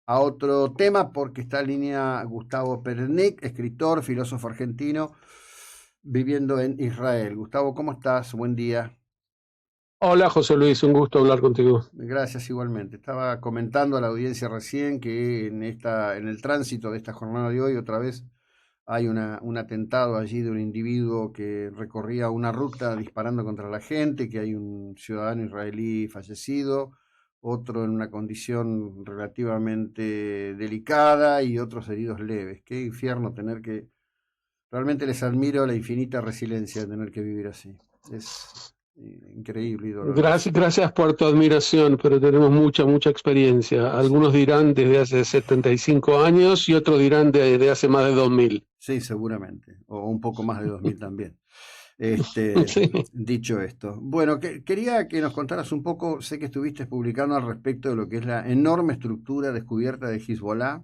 a otro tema porque está en línea Gustavo Perenik, escritor, filósofo argentino, viviendo en Israel. Gustavo, ¿cómo estás? Buen día. Hola José Luis, un gusto hablar contigo. Gracias igualmente. Estaba comentando a la audiencia recién que en el tránsito de esta jornada de hoy otra vez hay un atentado allí de un individuo que recorría una ruta disparando contra la gente, que hay un ciudadano israelí fallecido, otro en una condición relativamente delicada y otros heridos leves. Qué infierno tener que... Realmente les admiro la infinita resiliencia de tener que vivir así. Es increíble y doloroso. Gracias por tu admiración, pero tenemos mucha experiencia. Algunos dirán desde hace 75 años y otros dirán desde hace más de 2000. Sí, seguramente, o un poco más de 2000 también. Este, Sí. dicho esto, bueno, quería que nos contaras un poco, sé que estuviste publicando al respecto de lo que es la enorme estructura descubierta de Hezbollah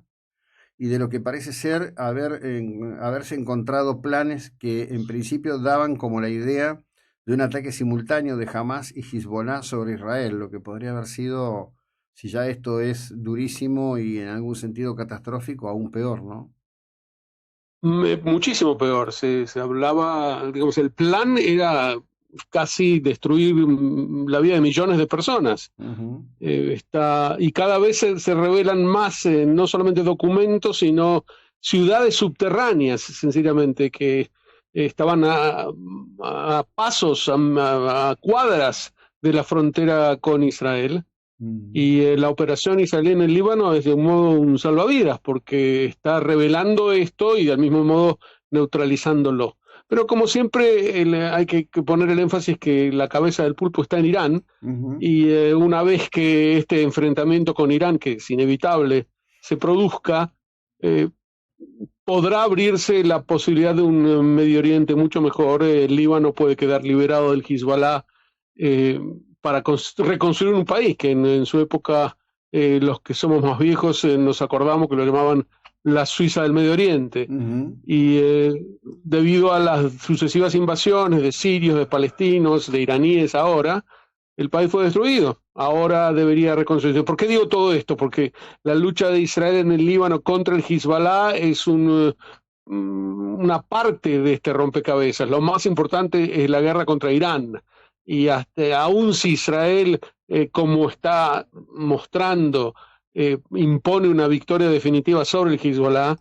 y de lo que parece ser haberse encontrado planes que en principio daban como la idea de un ataque simultáneo de Hamas y Hezbollah sobre Israel, lo que podría haber sido, si ya esto es durísimo y en algún sentido catastrófico, aún peor, ¿no? Muchísimo peor. Se hablaba, digamos, el plan era casi destruir la vida de millones de personas. Ujú. Y cada vez se revelan más, no solamente documentos, sino ciudades subterráneas, sencillamente, que estaban a pasos, a cuadras de la frontera con Israel. Mm. Y la operación israelí en el Líbano es de un modo un salvavidas, porque está revelando esto y del mismo modo neutralizándolo. Pero como siempre, hay que poner el énfasis que la cabeza del pulpo está en Irán, Ujú. y una vez que este enfrentamiento con Irán, que es inevitable, se produzca, eh, podrá abrirse la posibilidad de un Medio Oriente mucho mejor. El Líbano puede quedar liberado del Hezbollah, eh, para reconstruir un país que en su época, los que somos más viejos, nos acordamos que lo llamaban la Suiza del Medio Oriente. Ujú. Y debido a las sucesivas invasiones de sirios, de palestinos, de iraníes ahora, el país fue destruido. Ahora debería reconstruirse. ¿Por qué digo todo esto? Porque la lucha de Israel en el Líbano contra el Hezbollah es una parte de este rompecabezas. Lo más importante es la guerra contra Irán. Y hasta aún si Israel, como está mostrando, impone una victoria definitiva sobre el Hezbollah,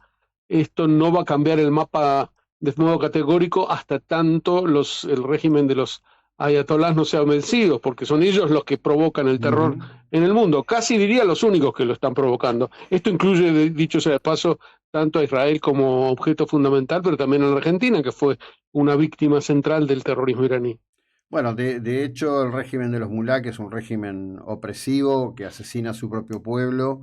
esto no va a cambiar el mapa de modo categórico hasta tanto el régimen de los ayatolás no sean vencidos, porque son ellos los que provocan el terror Ujú. en el mundo. Casi diría los únicos que lo están provocando. Esto incluye, dicho sea de paso, tanto a Israel como objeto fundamental, pero también a la Argentina, que fue una víctima central del terrorismo iraní. Bueno, de hecho, el régimen de los mulá, que es un régimen opresivo, que asesina a su propio pueblo,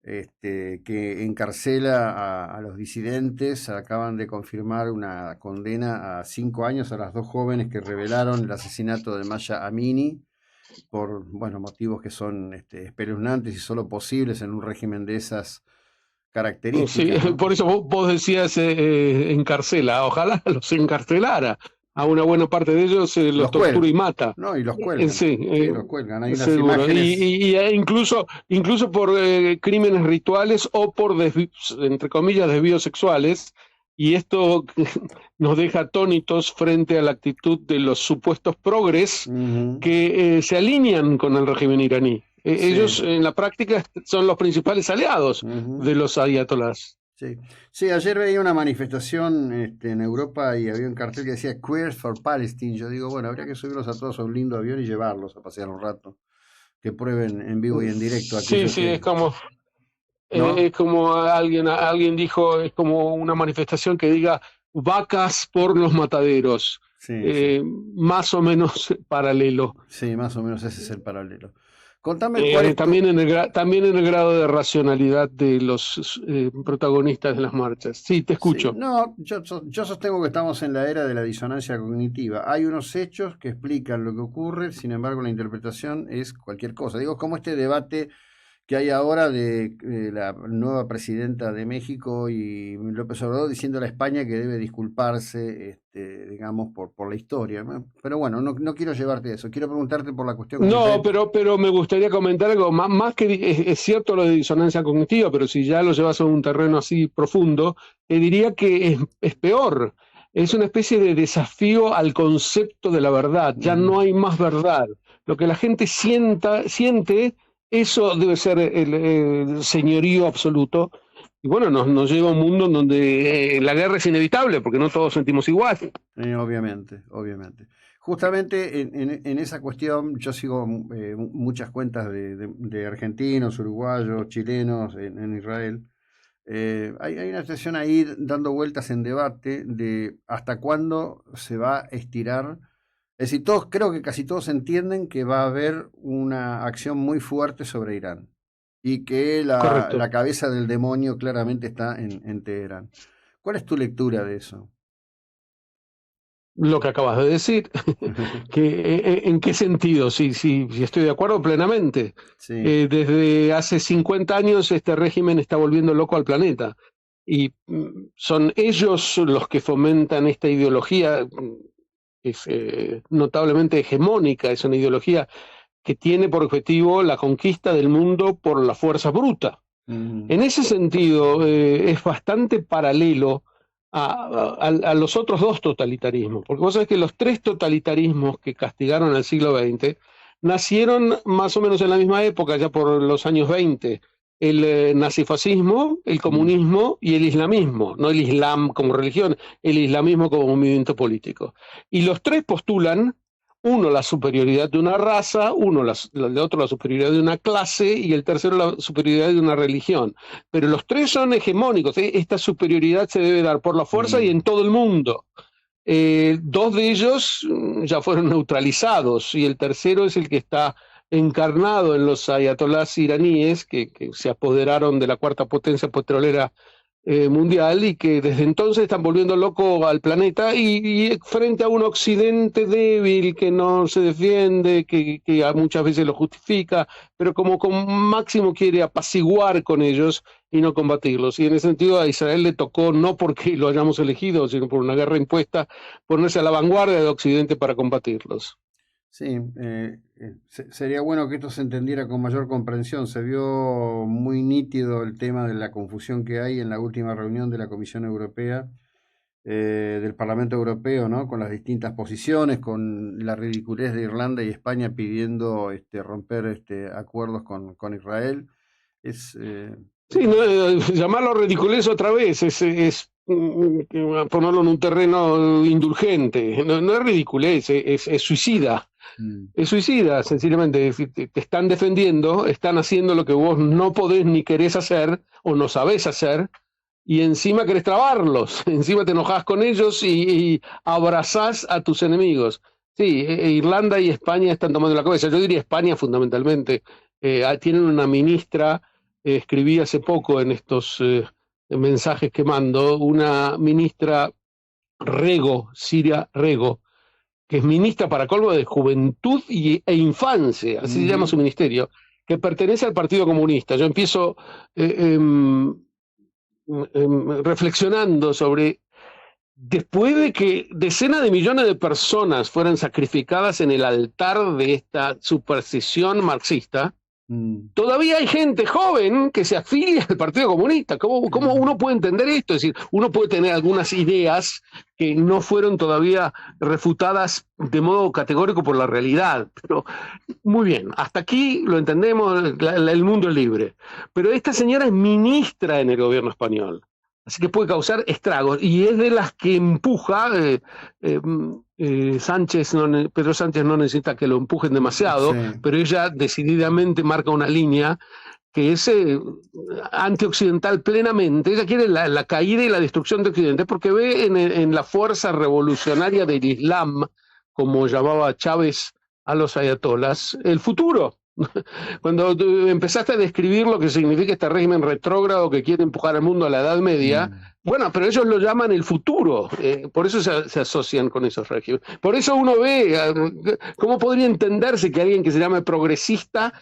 que encarcela a los disidentes, acaban de confirmar una condena a 5 años a las dos jóvenes que revelaron el asesinato de Maya Amini por, bueno, motivos que son espeluznantes y solo posibles en un régimen de esas Sí, características, ¿no? por eso vos decías, encarcela, ojalá los encarcelara. A una buena parte de ellos los Los tortura y cuelgan, mata. ¿no? Y los cuelgan, Sí, sí, los cuelgan. Hay unas seguro. imágenes. Incluso por crímenes rituales o por, entre comillas, desvíos sexuales. Y esto nos deja atónitos frente a la actitud de los supuestos progres Ujú. que se alinean con el régimen iraní. Ellos Sí. en la práctica son los principales aliados Ujú. de los ayatolás. Sí. Sí, ayer veía una manifestación en Europa y había un cartel que decía Queers for Palestine. Yo digo, bueno, habría que subirlos a todos a un lindo avión y llevarlos a pasear un rato, que prueben en vivo y en directo Sí, aquello sí, que, es ¿no? como alguien dijo, es como una manifestación que diga vacas por los mataderos, Sí, sí. más o menos paralelo. Sí, más o menos ese es el paralelo. Contame cuál es También tu... también en el grado de racionalidad de los protagonistas de las marchas. Sí, te Sí, escucho. no, yo sostengo que estamos en la era de la disonancia cognitiva. Hay unos hechos que explican lo que ocurre, sin embargo la interpretación es cualquier cosa. Digo, como este debate que hay ahora de la nueva presidenta de México y López Obrador diciendo a España que debe disculparse, digamos, por la historia, ¿no? Pero bueno, no quiero llevarte a eso, quiero preguntarte por la cuestión No, concreta. pero me gustaría comentar algo, más que es cierto lo de disonancia cognitiva, pero si ya lo llevas a un terreno así profundo, te diría que es peor. Es una especie de desafío al concepto de la verdad. Ya no hay más verdad. Lo que la gente siente, eso debe ser el señorío absoluto. Y bueno, nos lleva a un mundo en donde la guerra es inevitable, porque no todos sentimos igual. Obviamente, obviamente. Justamente en esa cuestión yo sigo muchas cuentas de argentinos, uruguayos, chilenos en Israel. Hay una situación ahí dando vueltas en debate de hasta cuándo se va a estirar. Es decir, creo que casi todos entienden que va a haber una acción muy fuerte sobre Irán y que la Correcto. cabeza del demonio claramente está en Teherán. ¿Cuál es tu lectura de eso? Lo que acabas de decir, ¿en qué sentido? Sí, estoy de acuerdo plenamente. Sí. Desde hace 50 años este régimen está volviendo loco al planeta y son ellos los que fomentan esta ideología que es notablemente hegemónica, es una ideología que tiene por objetivo la conquista del mundo por la fuerza bruta. En ese sentido, es bastante paralelo a los otros dos totalitarismos, porque vos sabés que los tres totalitarismos que castigaron al siglo XX nacieron más o menos en la misma época, ya por los años 20. El nazifascismo, el comunismo y el islamismo, no el islam como religión, el islamismo como movimiento político. Y los tres postulan uno la superioridad de una raza, el otro la superioridad de una clase y el tercero la superioridad de una religión. Pero los tres son hegemónicos. Esta superioridad se debe dar por la fuerza y en todo el mundo. Dos de ellos ya fueron neutralizados y el tercero es el que está encarnado en los ayatolás iraníes que se apoderaron de la cuarta potencia petrolera mundial y que desde entonces están volviendo loco al planeta y frente a un occidente débil que no se defiende, que muchas veces lo justifica, pero como máximo quiere apaciguar con ellos y no combatirlos. Y en ese sentido a Israel le tocó, no porque lo hayamos elegido, sino por una guerra impuesta, ponerse a la vanguardia de Occidente para combatirlos. Sí, sería bueno que esto se entendiera con mayor comprensión. Se vio muy nítido el tema de la confusión que hay en la última reunión de la Comisión Europea, del Parlamento Europeo, ¿no? Con las distintas posiciones, con la ridiculez de Irlanda y España pidiendo romper acuerdos con Israel. Es, Sí, no, llamarlo ridiculez otra vez es ponerlo en un terreno indulgente. No es ridiculez, es suicida. mm, Es suicida, sencillamente. Te están defendiendo, están haciendo lo que vos no podés ni querés hacer o no sabés hacer, y encima querés trabarlos, encima te enojás con ellos y abrazás a tus enemigos. Sí, Irlanda y España están tomando la cabeza. Yo diría España fundamentalmente. Tienen una ministra, escribí hace poco en estos mensajes que mando, una ministra Rego, Siria Rego, que es ministra para colmo de Juventud e Infancia, así se llama su ujú, ministerio, que pertenece al Partido Comunista. Yo empiezo reflexionando sobre, después de que decenas de millones de personas fueran sacrificadas en el altar de esta superstición marxista, mm, todavía hay gente joven que se afilia al Partido Comunista. ¿Cómo uno puede entender esto? Es decir, uno puede tener algunas ideas que no fueron todavía refutadas de modo categórico por la realidad. Pero muy bien, hasta aquí lo entendemos, el mundo es libre. Pero esta señora es ministra en el gobierno español. Así que puede causar estragos y es de las que empuja. Pedro Sánchez no necesita que lo empujen demasiado, sí, pero ella decididamente marca una línea que es antioccidental plenamente. Ella quiere la caída y la destrucción de Occidente porque ve en la fuerza revolucionaria del Islam, como llamaba Chávez a los ayatolás, el futuro. Cuando empezaste a describir lo que significa este régimen retrógrado que quiere empujar al mundo a la Edad Media, mm, bueno, pero ellos lo llaman el futuro, por eso se asocian con esos regímenes. Por eso uno ve, ¿cómo podría entenderse que alguien que se llame progresista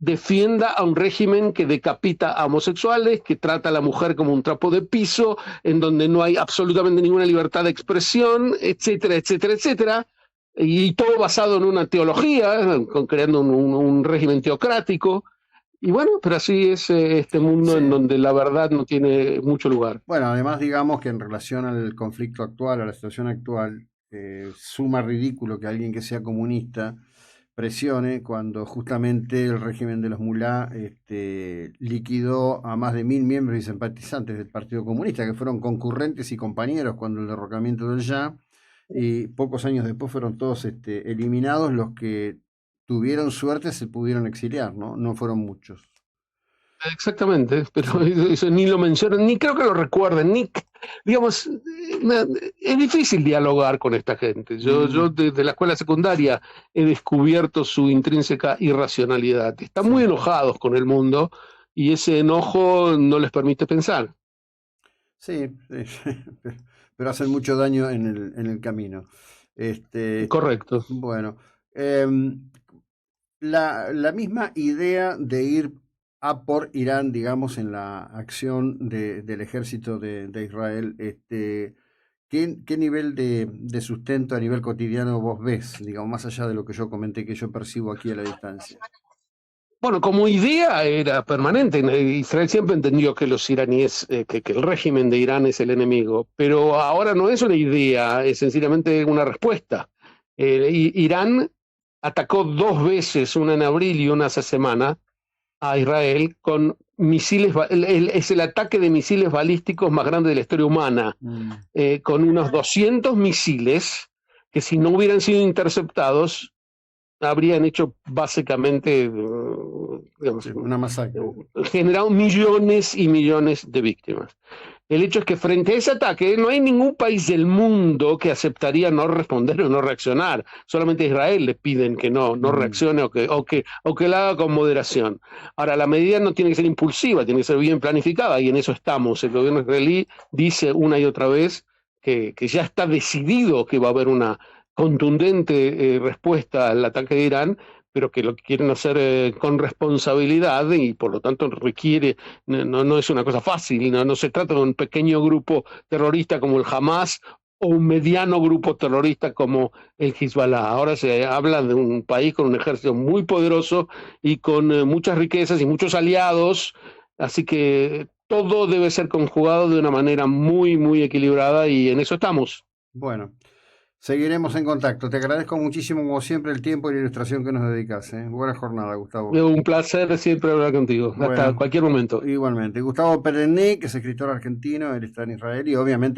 defienda a un régimen que decapita a homosexuales, que trata a la mujer como un trapo de piso, en donde no hay absolutamente ninguna libertad de expresión, etcétera, etcétera, etcétera, y todo basado en una teología, creando un régimen teocrático. Y bueno, pero así es este mundo Sí. en donde la verdad no tiene mucho lugar. Bueno, además digamos que en relación al conflicto actual, a la situación actual, suma ridículo que alguien que sea comunista presione cuando justamente el régimen de los mulá liquidó a más de 1000 miembros y simpatizantes del Partido Comunista, que fueron concurrentes y compañeros cuando el derrocamiento del Shah, y pocos años después fueron todos eliminados. Los que tuvieron suerte se pudieron exiliar, ¿no? No fueron muchos. Exactamente, pero Sí. eso ni lo mencionan, ni creo que lo recuerden, ni, digamos, es difícil dialogar con esta gente. Yo desde la escuela secundaria he descubierto su intrínseca irracionalidad. Están muy Sí. enojados con el mundo y ese enojo no les permite pensar. Sí, sí, pero hacen mucho daño en el camino. Correcto. Bueno, em, la misma idea de ir a por Irán, digamos, en la acción del ejército de Israel, ¿qué nivel de sustento a nivel cotidiano vos ves, digamos, más allá de lo que yo comenté, que yo percibo aquí a la distancia? Bueno, como idea era permanente. Israel siempre entendió que los iraníes, que el régimen de Irán es el enemigo, pero ahora no es una idea, es sencillamente una respuesta. Irán atacó 2 veces, una en abril y una hace semana, a Israel con misiles, es el ataque de misiles balísticos más grande de la historia humana, con unos 200 misiles que si no hubieran sido interceptados habrían hecho básicamente, digamos, Sí, una masacre. generado millones y millones de víctimas. El hecho es que frente a ese ataque no hay ningún país del mundo que aceptaría no responder o no reaccionar. Solamente a Israel le piden que no reaccione o que la haga con moderación. Ahora, la medida no tiene que ser impulsiva, tiene que ser bien planificada y en eso estamos. El gobierno israelí dice una y otra vez que ya está decidido que va a haber una contundente respuesta al ataque de Irán, pero que lo quieren hacer con responsabilidad y por lo tanto requiere, no es una cosa fácil, no se trata de un pequeño grupo terrorista como el Hamas o un mediano grupo terrorista como el Hezbollah. Ahora se habla de un país con un ejército muy poderoso y con muchas riquezas y muchos aliados, así que todo debe ser conjugado de una manera muy, muy equilibrada y en eso estamos. Bueno, seguiremos en contacto. Te agradezco muchísimo, como siempre, el tiempo y la ilustración que nos dedicas, ¿eh? Buena jornada, Gustavo. Un placer siempre hablar contigo. Hasta Bueno, cualquier momento. igualmente. Gustavo Perenné, que es escritor argentino, él está en Israel y obviamente